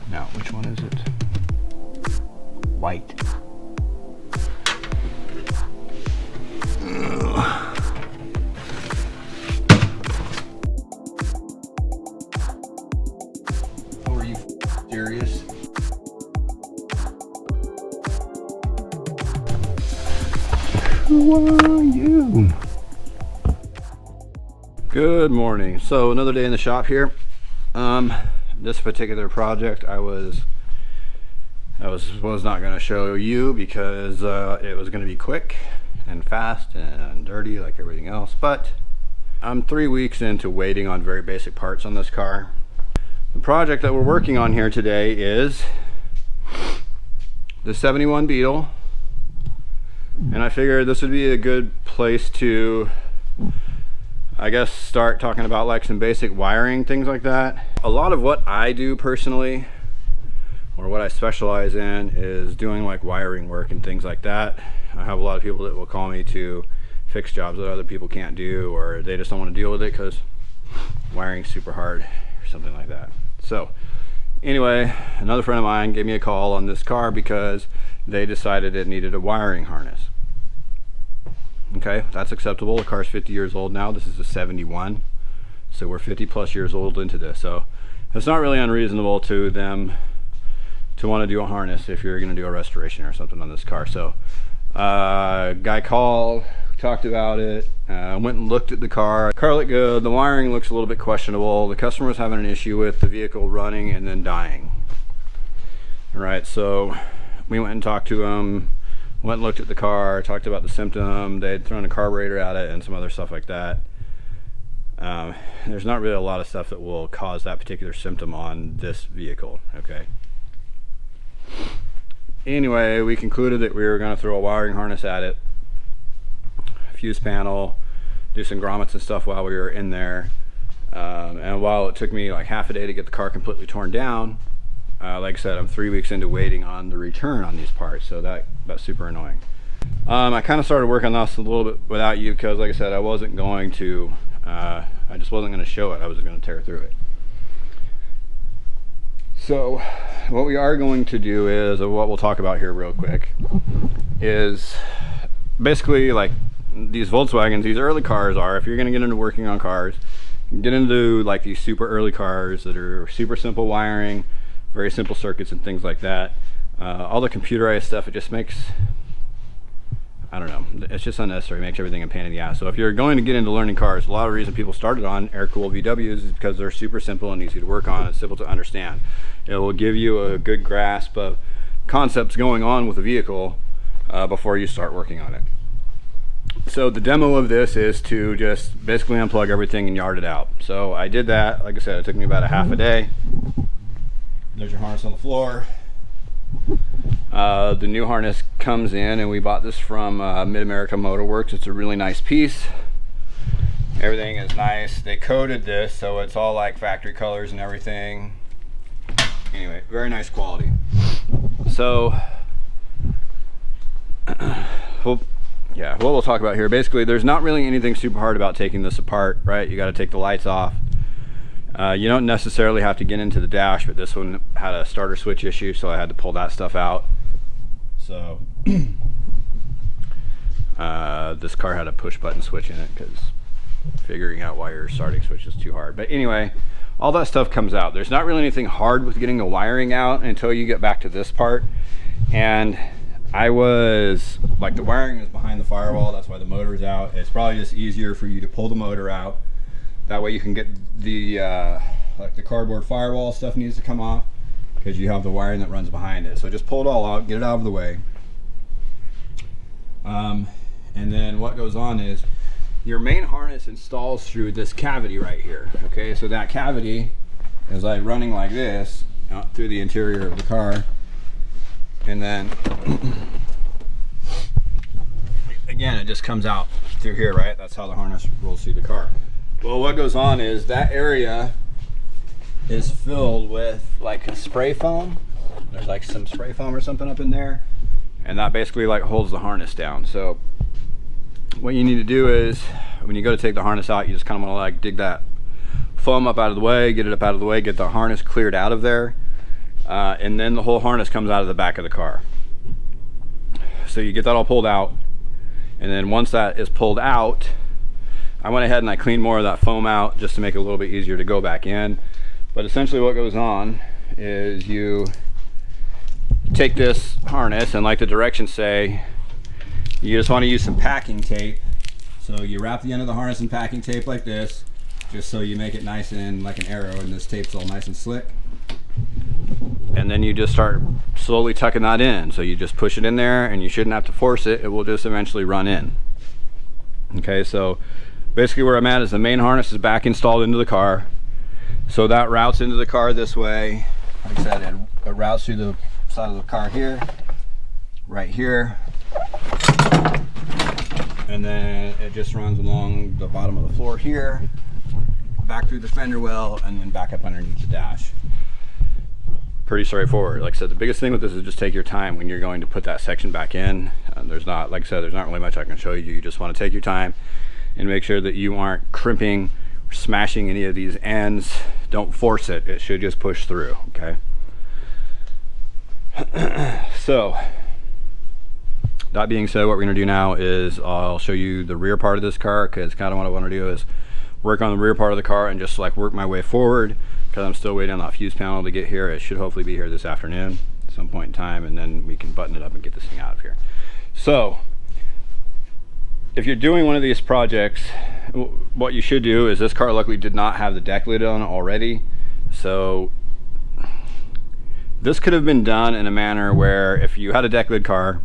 Now, which one is it? White. Oh, are you serious? Who are you? Good morning. So another day in the shop here. This particular project I was not going to show you because it was going to be quick and fast and dirty like everything else, but I'm 3 weeks into waiting on very basic parts on this car. The project that we're working on here today is the 71 Beetle, and I figured this would be a good place to, I guess, start talking about like some basic wiring, things like that. A lot of what I do personally, or what I specialize in, is doing like wiring work and things like that. I have a lot of people that will call me to fix jobs that other people can't do, or they just don't want to deal with it because wiring's super hard or something like that. So anyway, another friend of mine gave me a call on this car because they decided it needed a wiring harness. Okay, that's acceptable. The car's 50 years old now. This is a 71, so we're 50 plus years old into this, so it's not really unreasonable to them to want to do a harness if you're going to do a restoration or something on this car. So guy called, talked about it, went and looked at the car. Car looked good. The wiring looks a little bit questionable. The customer was having an issue with the vehicle running and then dying. All right, so we went and talked to him, went and looked at the car, talked about the symptom. They'd thrown a carburetor at it and some other stuff like that. There's not really a lot of stuff that will cause that particular symptom on this vehicle, okay? Anyway, we concluded that we were going to throw a wiring harness at it, fuse panel, do some grommets and stuff while we were in there. And while it took me like half a day to get the car completely torn down, like I said, I'm 3 weeks into waiting on the return on these parts, so that's super annoying. I kind of started working on this a little bit without you because, like I said, I wasn't going to, I just wasn't going to show it. I was going to tear through it. So what we are going to do is, what we'll talk about here real quick, is basically like these Volkswagens, these early cars are, if you're going to get into working on cars, get into like these super early cars that are super simple wiring, very simple circuits and things like that. All the computerized stuff, it just makes, I don't know, it's just unnecessary. It makes everything a pain in the ass. So if you're going to get into learning cars, a lot of the reason people started on air-cooled VWs is because they're super simple and easy to work on and simple to understand. It will give you a good grasp of concepts going on with the vehicle before you start working on it. So the demo of this is to just basically unplug everything and yard it out. So I did that. Like I said, it took me about a half a day. There's your harness on the floor. The new harness comes in, and we bought this from Mid-America Motor Works. It's a really nice piece. Everything is nice. They coated this, so it's all like factory colors and everything. Anyway, very nice quality. So, well, yeah, what we'll talk about here, basically, there's not really anything super hard about taking this apart, right? You got to take the lights off. You don't necessarily have to get into the dash, but this one had a starter switch issue, so I had to pull that stuff out. So this car had a push button switch in it because figuring out why your starting switch is too hard. But anyway, all that stuff comes out. There's not really anything hard with getting the wiring out until you get back to this part. And I was like, the wiring is behind the firewall, that's why the motor is out. It's probably just easier for you to pull the motor out. That way you can get the like the cardboard firewall stuff needs to come off because you have the wiring that runs behind it. So just pull it all out, get it out of the way. And then what goes on is your main harness installs through this cavity right here. Okay, so that cavity is like running like this out through the interior of the car. And then again, it just comes out through here, right? That's how the harness rolls through the car. Well, what goes on is that area is filled with like a spray foam. There's like some spray foam or something up in there, and that basically like holds the harness down. So what you need to do is when you go to take the harness out, you just kind of want to like dig that foam up out of the way, get it up out of the way, get the harness cleared out of there. and then the whole harness comes out of the back of the car. So you get that all pulled out, and then once that is pulled out, I went ahead and I cleaned more of that foam out just to make it a little bit easier to go back in. But essentially what goes on is you take this harness, and like the directions say, you just want to use some packing tape. So you wrap the end of the harness in packing tape like this, just so you make it nice and like an arrow, and this tape's all nice and slick. And then you just start slowly tucking that in. So you just push it in there, and you shouldn't have to force it. It will just eventually run in. Okay, so basically where I'm at is the main harness is back installed into the car. So that routes into the car this way. Like I said, it routes through the side of the car here, right here. And then it just runs along the bottom of the floor here, back through the fender well, and then back up underneath the dash. Pretty straightforward. Like I said, the biggest thing with this is just take your time when you're going to put that section back in. There's not, like I said, there's not really much I can show you. You just want to take your time and make sure that you aren't crimping or smashing any of these ends. Don't force it. It should just push through, okay? So, that being said, what we're going to do now is I'll show you the rear part of this car, because kind of what I want to do is work on the rear part of the car and just like work my way forward, because I'm still waiting on that fuse panel to get here. It should hopefully be here this afternoon at some point in time, and then we can button it up and get this thing out of here. So if you're doing one of these projects, what you should do is, this car luckily did not have the deck lid on already, so this could have been done in a manner where if you had a deck lid car,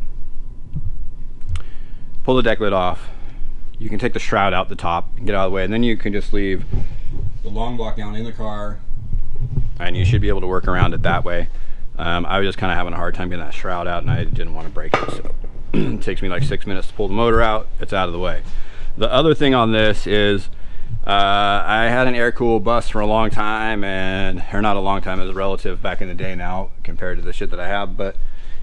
pull the deck lid off, you can take the shroud out the top and get out of the way, and then you can just leave the long block down in the car, and you should be able to work around it that way. I was just kind of having a hard time getting that shroud out, and I didn't want to break it, so it takes me like 6 minutes to pull the motor out. It's out of the way. The other thing on this is I had an air-cooled bus for a long time, or not a long time, as a relative back in the day now compared to the shit that I have, but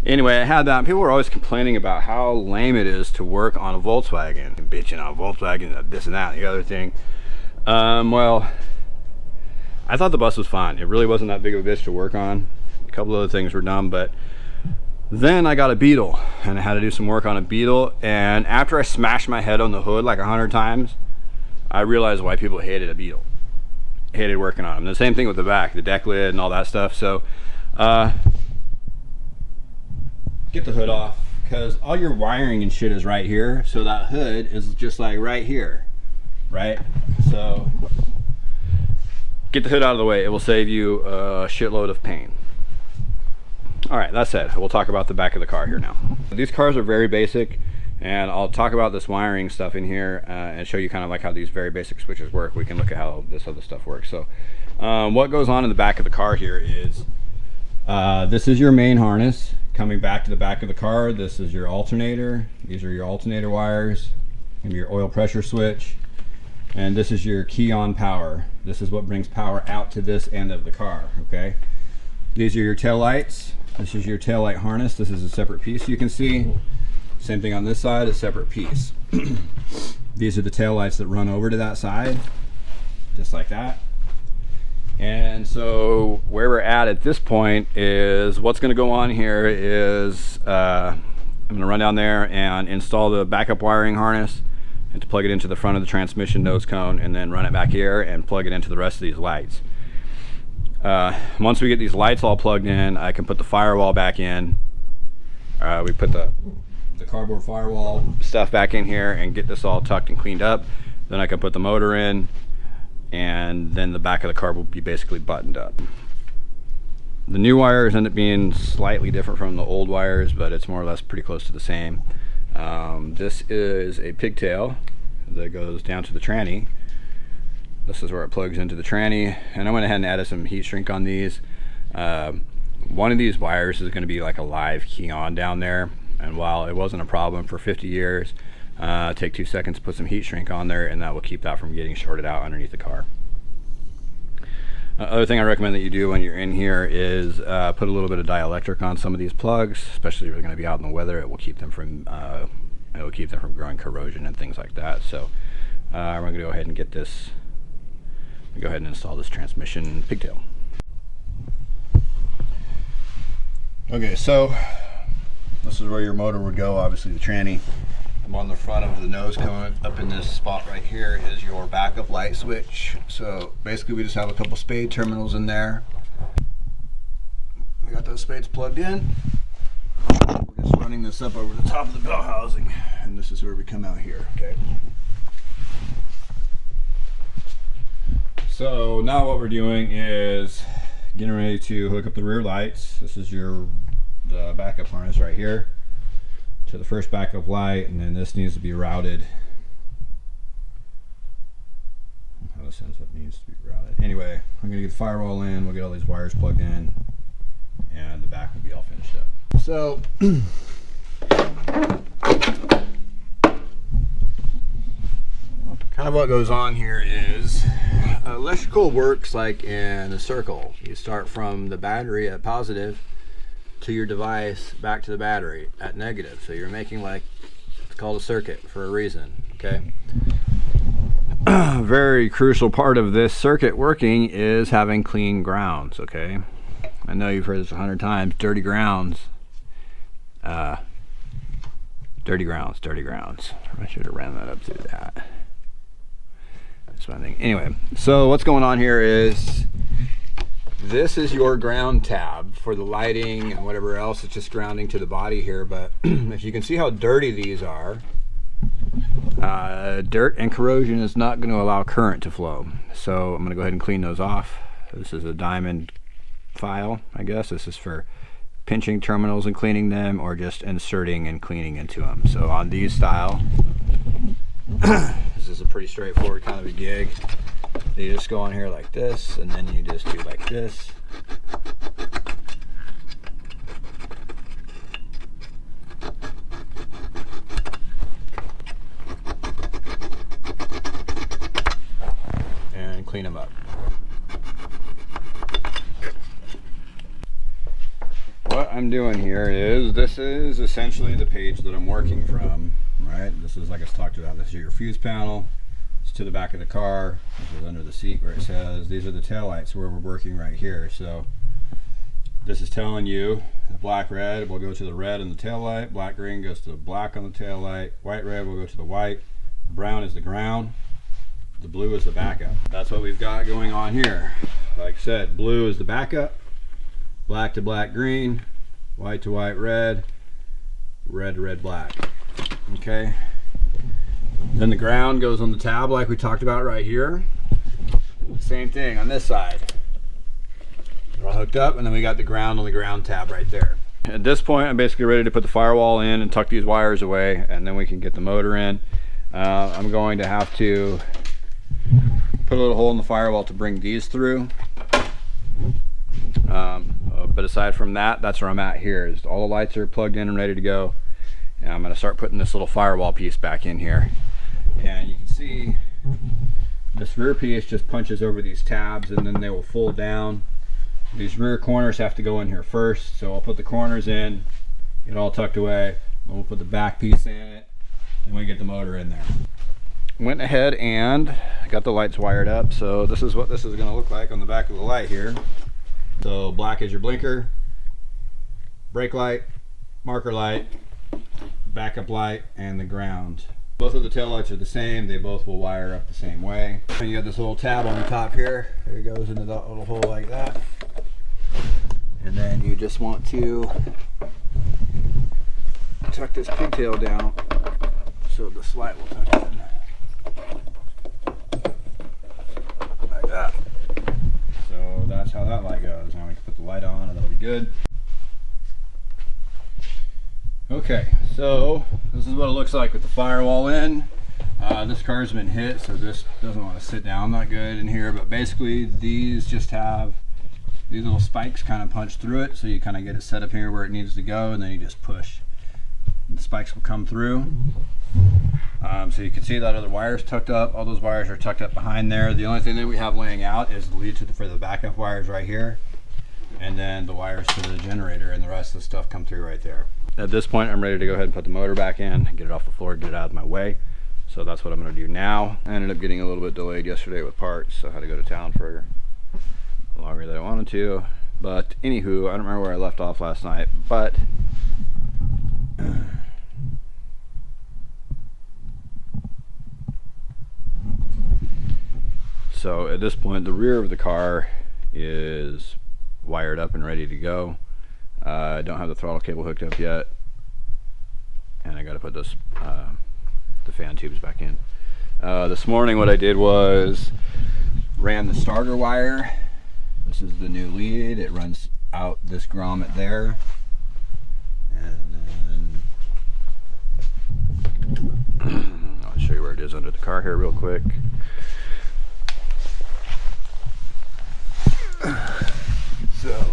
anyway, I had that, and people were always complaining about how lame it is to work on a Volkswagen, and bitching on Volkswagen, this and that, and the other thing. Well, I thought the bus was fine. It really wasn't that big of a bitch to work on. A couple other things were dumb, but then I got a Beetle, and I had to do some work on a Beetle, and after I smashed my head on the hood like 100 times, I realized why people hated a Beetle. Hated working on them. The same thing with the back, the deck lid and all that stuff. So, get the hood off, because all your wiring and shit is right here, so that hood is just like right here, right? So get the hood out of the way. It will save you a shitload of pain. All right, that said, we'll talk about the back of the car here now. These cars are very basic, and I'll talk about this wiring stuff in here and show you kind of like how these very basic switches work. We can look at how this other stuff works. So what goes on in the back of the car here is this is your main harness coming back to the back of the car. This is your alternator. These are your alternator wires, and your oil pressure switch, and this is your key on power. This is what brings power out to this end of the car, okay? These are your tail lights. This is your tail light harness. This is a separate piece, you can see. Same thing on this side, a separate piece. These are the tail lights that run over to that side, just like that. And so where we're at this point is, what's going to go on here is I'm going to run down there and install the backup wiring harness, and to plug it into the front of the transmission nose cone, and then run it back here and plug it into the rest of these lights. Once we get these lights all plugged in, I can put the firewall back in. We put the cardboard firewall stuff back in here and get this all tucked and cleaned up. Then I can put the motor in, and then the back of the car will be basically buttoned up. The new wires end up being slightly different from the old wires, but it's more or less pretty close to the same. This is a pigtail that goes down to the tranny. This is where it plugs into the tranny, and I went ahead and added some heat shrink on these. One of these wires is going to be like a live key on down there, and while it wasn't a problem for 50 years, take 2 seconds to put some heat shrink on there, and that will keep that from getting shorted out underneath the car. Other thing I recommend that you do when you're in here is put a little bit of dielectric on some of these plugs, especially if you're going to be out in the weather. It will keep them from growing corrosion and things like that. So I'm going to go ahead and get this. Go ahead and install this transmission pigtail. Okay, so this is where your motor would go, obviously the tranny. On the front of the nose coming up in this spot right here is your backup light switch. So basically we just have a couple spade terminals in there. We got those spades plugged in. We're just running this up over the top of the bell housing, and this is where we come out here. Okay. So now what we're doing is getting ready to hook up the rear lights. This is the backup harness right here to the first backup light, and then this needs to be routed. How this ends up needs to be routed. Anyway, I'm gonna get the firewall in, we'll get all these wires plugged in, and the back will be all finished up. So kind of what goes on here is electrical works like in a circle. You start from the battery at positive to your device back to the battery at negative. So you're making like, it's called a circuit for a reason, okay? Very crucial part of this circuit working is having clean grounds, okay? I know you've heard this 100 times, dirty grounds. Dirty grounds, dirty grounds. I should have ran that up through that. That's what I think. Anyway, so what's going on here is this is your ground tab for the lighting and whatever else. It's just grounding to the body here, but if you can see how dirty these are, dirt and corrosion is not going to allow current to flow. So I'm going to go ahead and clean those off. This is a diamond file, I guess. This is for pinching terminals and cleaning them, or just inserting and cleaning into them. So on these style, this is a pretty straightforward kind of a gig. You just go on here like this, and then you just do like this. And clean them up. What I'm doing here is, this is essentially the page that I'm working from, right? This is, like I talked about, this is your fuse panel. It's to the back of the car. This is under the seat where it says, these are the taillights where we're working right here. So this is telling you the black red will go to the red on the tail light, black green goes to the black on the tail light, white red will go to the white, the brown is the ground, the blue is the backup. That's what we've got going on here. Like I said, blue is the backup, black to black green, white to white red, red to red black. Okay. Then the ground goes on the tab like we talked about right here. Same thing on this side. They're all hooked up, and then we got the ground on the ground tab right there. At this point, I'm basically ready to put the firewall in and tuck these wires away, and then we can get the motor in. I'm going to have to put a little hole in the firewall to bring these through. But aside from that, that's where I'm at here. Is all the lights are plugged in and ready to go. And I'm going to start putting this little firewall piece back in here. And you can see this rear piece just punches over these tabs, and then they will fold down. These rear corners have to go in here first, so I'll put the corners in, get it all tucked away, then we'll put the back piece in it, and we get the motor in there. Went ahead and got the lights wired up, so this is what this is going to look like on the back of the light here. So black is your blinker, brake light, marker light, backup light, and the ground. Both of the tail lights are the same. They both will wire up the same way. And you got this little tab on the top here. There it goes into that little hole like that. And then you just want to tuck this pigtail down so this light will tuck in. Like that. So that's how that light goes. Now we can put the light on and that'll be good. Okay, so this is what it looks like with the firewall in. This car's been hit, so this doesn't want to sit down that good in here, but basically these just have these little spikes kind of punch through it, so you kind of get it set up here where it needs to go, and then you just push. The spikes will come through. So you can see that other wires tucked up. All those wires are tucked up behind there. The only thing that we have laying out is the lead for the backup wires right here, and then the wires to the generator, and the rest of the stuff come through right there. At this point, I'm ready to go ahead and put the motor back in, get it off the floor, get it out of my way. So that's what I'm going to do now. I ended up getting a little bit delayed yesterday with parts, so I had to go to town for longer than I wanted to. But anywho, I don't remember where I left off last night, but so at this point the rear of the car is wired up and ready to go. I don't have the throttle cable hooked up yet, and I got to put this the fan tubes back in. This morning what I did was ran the starter wire. This is the new lead. It runs out this grommet there, and then I'll show you where it is under the car here real quick. So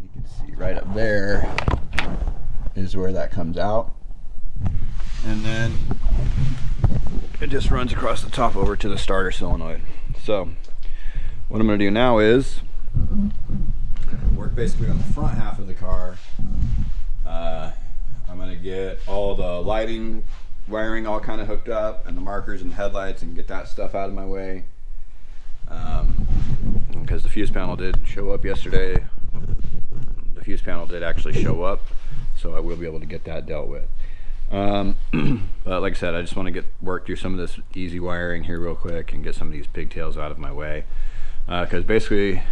you can see right up there is where that comes out, and then it just runs across the top over to the starter solenoid. So what I'm going to do now is work basically on the front half of the car. I'm going to get all the lighting wiring all kind of hooked up, and the markers and headlights, and get that stuff out of my way. Because the fuse panel did show up yesterday. The fuse panel did actually show up, so I will be able to get that dealt with. But like I said, I just want to get work through some of this easy wiring here real quick and get some of these pigtails out of my way. Because basically,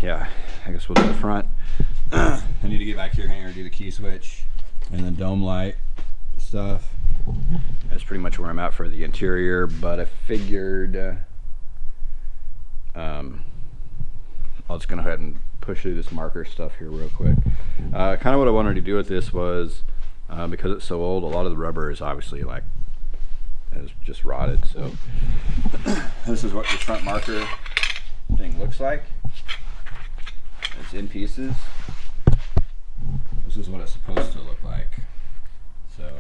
yeah, I guess we'll do the front. I need to get back here and do the key switch and the dome light stuff. That's pretty much where I'm at for the interior, but I figured I'll just go ahead and push through this marker stuff here real quick. Kind of what I wanted to do with this was, because it's so old, a lot of the rubber is obviously like has just rotted. So this is what the front marker thing looks like. It's in pieces. This is what it's supposed to look like. So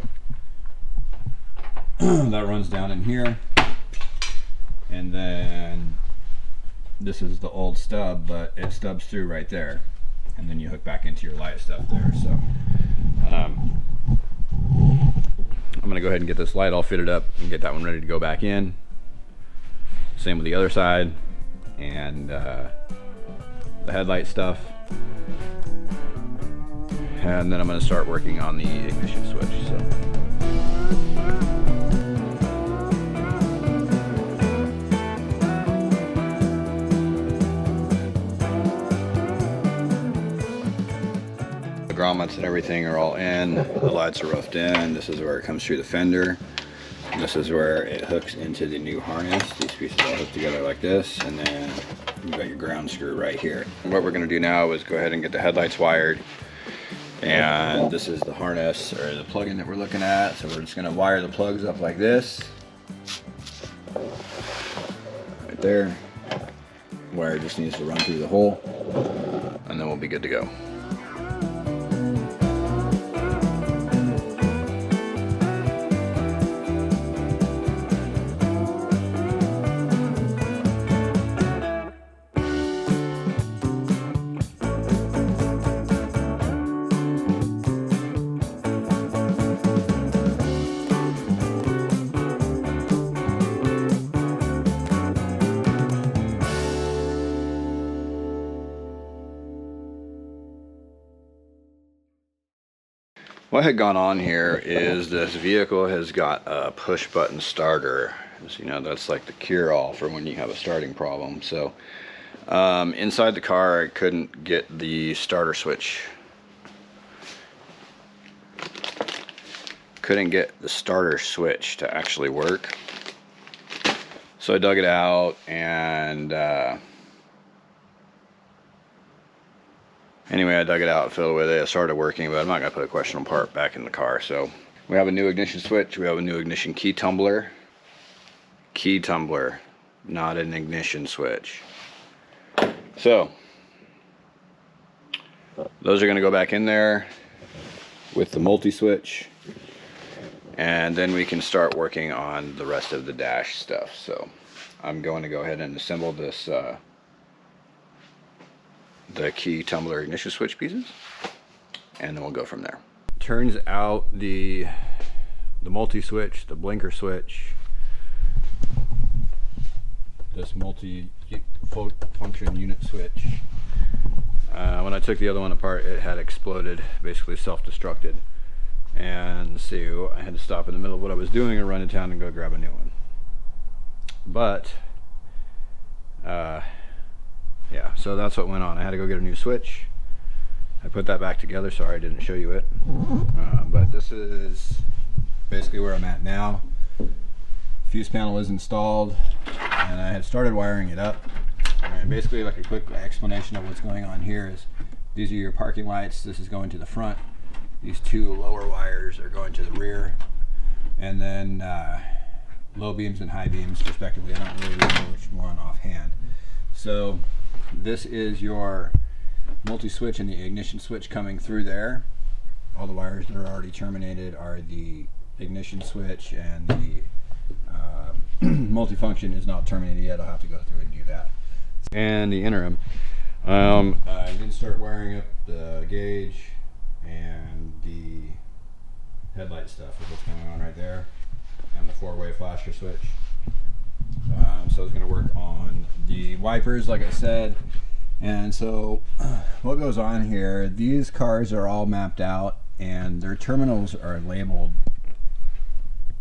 that runs down in here, and then this is the old stub, but it stubs through right there, and then you hook back into your light stuff there. So I'm gonna go ahead and get this light all fitted up and get that one ready to go back in. Same with the other side, and the headlight stuff, and then I'm gonna start working on the ignition switch. So grommets and everything are all in. The lights are roughed in. This is where it comes through the fender. This is where it hooks into the new harness. These pieces all hook together like this, and then you've got your ground screw right here. And what we're going to do now is go ahead and get the headlights wired. And this is the harness, or the plug-in that we're looking at. So we're just going to wire the plugs up like this. Right there. Wire just needs to run through the hole, and then we'll be good to go. What had gone on here is this vehicle has got a push button starter. So, you know, that's like the cure-all for when you have a starting problem. So inside the car I couldn't get the starter switch. Couldn't get the starter switch to actually work. So I dug it out, and anyway, I dug it out, filled it with it, it started working, but I'm not going to put a questionable part back in the car. So we have a new ignition switch, we have a new ignition key tumbler. Key tumbler, not an ignition switch. So those are going to go back in there with the multi-switch, and then we can start working on the rest of the dash stuff. So I'm going to go ahead and assemble this the key tumbler ignition switch pieces, and then we'll go from there. Turns out the multi-switch, the blinker switch, this multi full function unit switch. When I took the other one apart, it had exploded, basically self-destructed. And so I had to stop in the middle of what I was doing and run to town and go grab a new one. But yeah, so that's what went on. I had to go get a new switch. I put that back together. Sorry I didn't show you it. But this is basically where I'm at now. Fuse panel is installed and I had started wiring it up. And basically, like a quick explanation of what's going on here is these are your parking lights. This is going to the front. These two lower wires are going to the rear. And then low beams and high beams respectively. I don't really know which one offhand. So this is your multi-switch and the ignition switch coming through there. All the wires that are already terminated are the ignition switch, and the multifunction is not terminated yet. I'll have to go through and do that. And the interim, I did start wiring up the gauge and the headlight stuff with what's going on right there, and the 4-way flasher switch. So I was going to work on the wipers, like I said. And so what goes on here, these cars are all mapped out and their terminals are labeled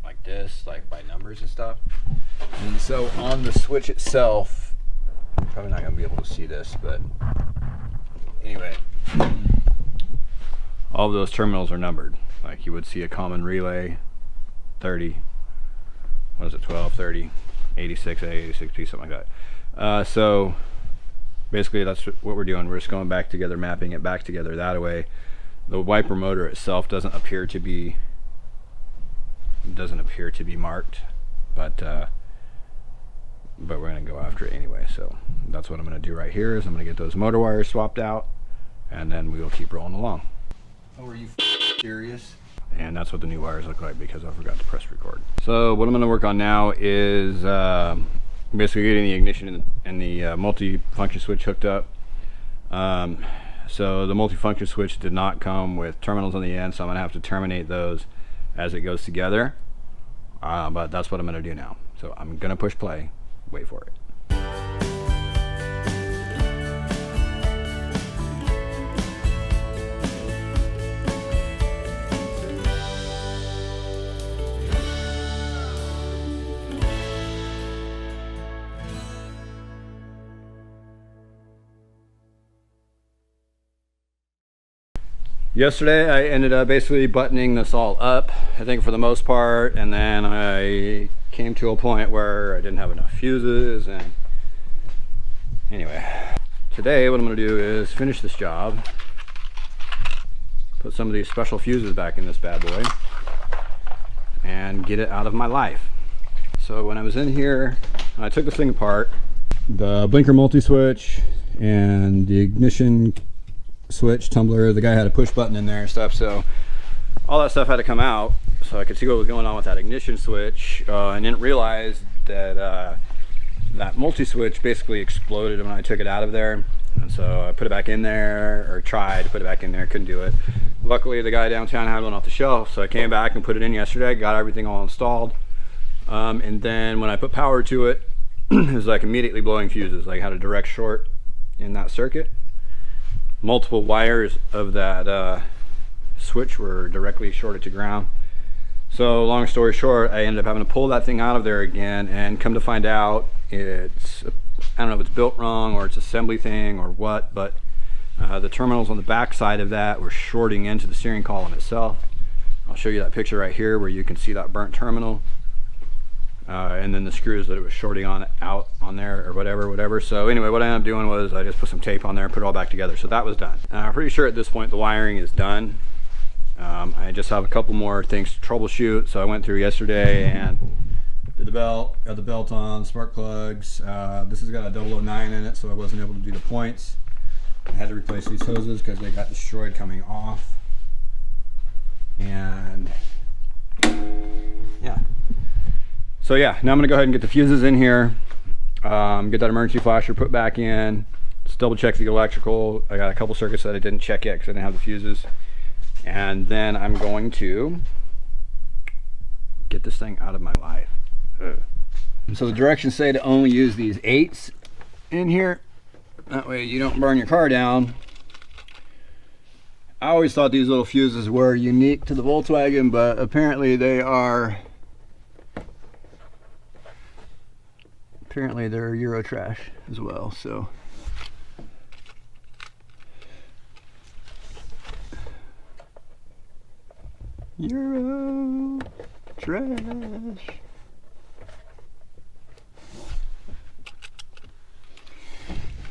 like this, like by numbers and stuff. And so on the switch itself, probably not going to be able to see this, but anyway, all of those terminals are numbered. Like you would see a common relay 30, what is it, 12, 30, 86A, 86B, something like that. So basically that's what we're doing. We're just going back together, mapping it back together that way. The wiper motor itself doesn't appear to be marked, but we're going to go after it anyway. So that's what I'm going to do right here is I'm going to get those motor wires swapped out, and then we will keep rolling along. Oh, are you serious? And that's what the new wires look like because I forgot to press record. So what I'm going to work on now is basically getting the ignition and the multi-function switch hooked up. So the multi-function switch did not come with terminals on the end, so I'm going to have to terminate those as it goes together. But that's what I'm going to do now. So I'm going to push play. Wait for it. Yesterday I ended up basically buttoning this all up, I think for the most part, and then I came to a point where I didn't have enough fuses. And anyway, today what I'm going to do is finish this job, put some of these special fuses back in this bad boy, and get it out of my life. So when I was in here, I took this thing apart, the blinker multi-switch and the ignition switch, tumbler, the guy had a push button in there and stuff, so all that stuff had to come out so I could see what was going on with that ignition switch. I didn't realize that that multi-switch basically exploded when I took it out of there, and so I put it back in there, or tried to put it back in there, couldn't do it. Luckily the guy downtown had one off the shelf, so I came back and put it in yesterday, got everything all installed, and then when I put power to it, it was like immediately blowing fuses, like had a direct short in that circuit. Multiple wires of that switch were directly shorted to ground. So long story short, I ended up having to pull that thing out of there again, and come to find out it's, I don't know if it's built wrong or it's assembly thing or what, but the terminals on the back side of that were shorting into the steering column itself. I'll show you that picture right here where you can see that burnt terminal. And then the screws that it was shorting out on there, or whatever. So anyway, what I ended up doing was I just put some tape on there and put it all back together. So that was done. I'm pretty sure at this point the wiring is done. I just have a couple more things to troubleshoot. So I went through yesterday and did the belt, got the belt on, spark plugs. This has got a 009 in it, so I wasn't able to do the points. I had to replace these hoses because they got destroyed coming off. And yeah. So yeah, now I'm gonna go ahead and get the fuses in here, get that emergency flasher put back in, just double check the electrical. I got a couple circuits that I didn't check yet because I didn't have the fuses. And then I'm going to get this thing out of my life. Ugh. So the directions say to only use these 8s in here. That way you don't burn your car down. I always thought these little fuses were unique to the Volkswagen, but apparently they are. Apparently they're Euro trash as well, so. Euro trash.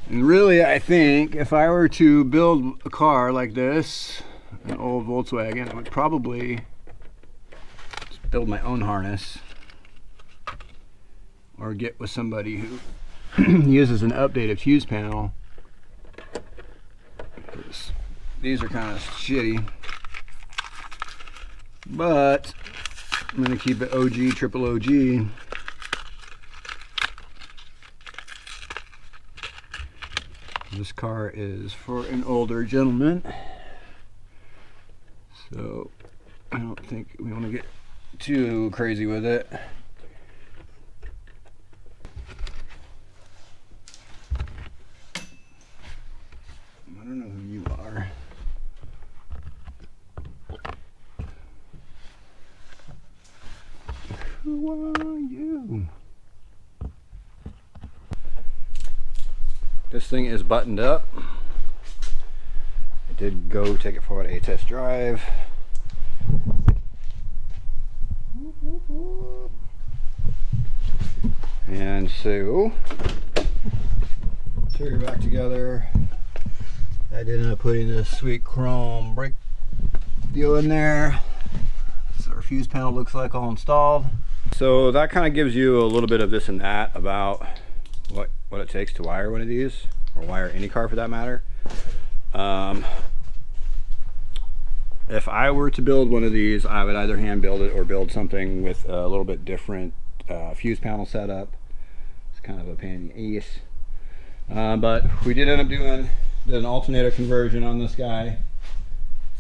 And really, I think if I were to build a car like this, an old Volkswagen, I would probably just build my own harness or get with somebody who uses an updated fuse panel. Because these are kind of shitty. But I'm going to keep it OG, triple OG. This car is for an older gentleman, so I don't think we want to get too crazy with it. I don't know who you are. Who are you? This thing is buttoned up. I did go take it for a test drive. And so, took it back together. I did end up putting this sweet chrome brake deal in there. So our fuse panel looks like all installed. So that kind of gives you a little bit of this and that about what it takes to wire one of these, or wire any car for that matter. If I were to build one of these, I would either hand build it or build something with a little bit different fuse panel setup. It's kind of a pain in the ass. But we did end up doing an alternator conversion on this guy.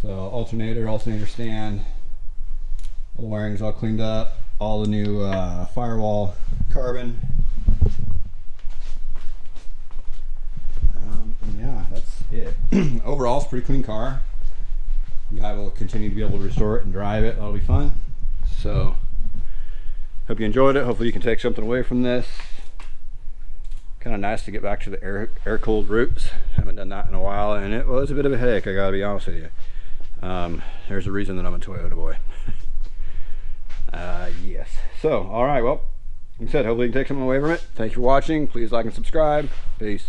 So alternator stand, all the wiring's all cleaned up, all the new firewall carbon. Yeah, that's it. Overall, it's a pretty clean car. The guy will continue to be able to restore it and drive it. That'll be fun. So, hope you enjoyed it. Hopefully you can take something away from this. Kind of nice to get back to the air-cooled roots. Haven't done that in a while, and it was a bit of a headache, I gotta be honest with you. There's a reason that I'm a Toyota boy. Yes. So, alright, well, like I said, hopefully you can take something away from it. Thanks for watching. Please like and subscribe. Peace.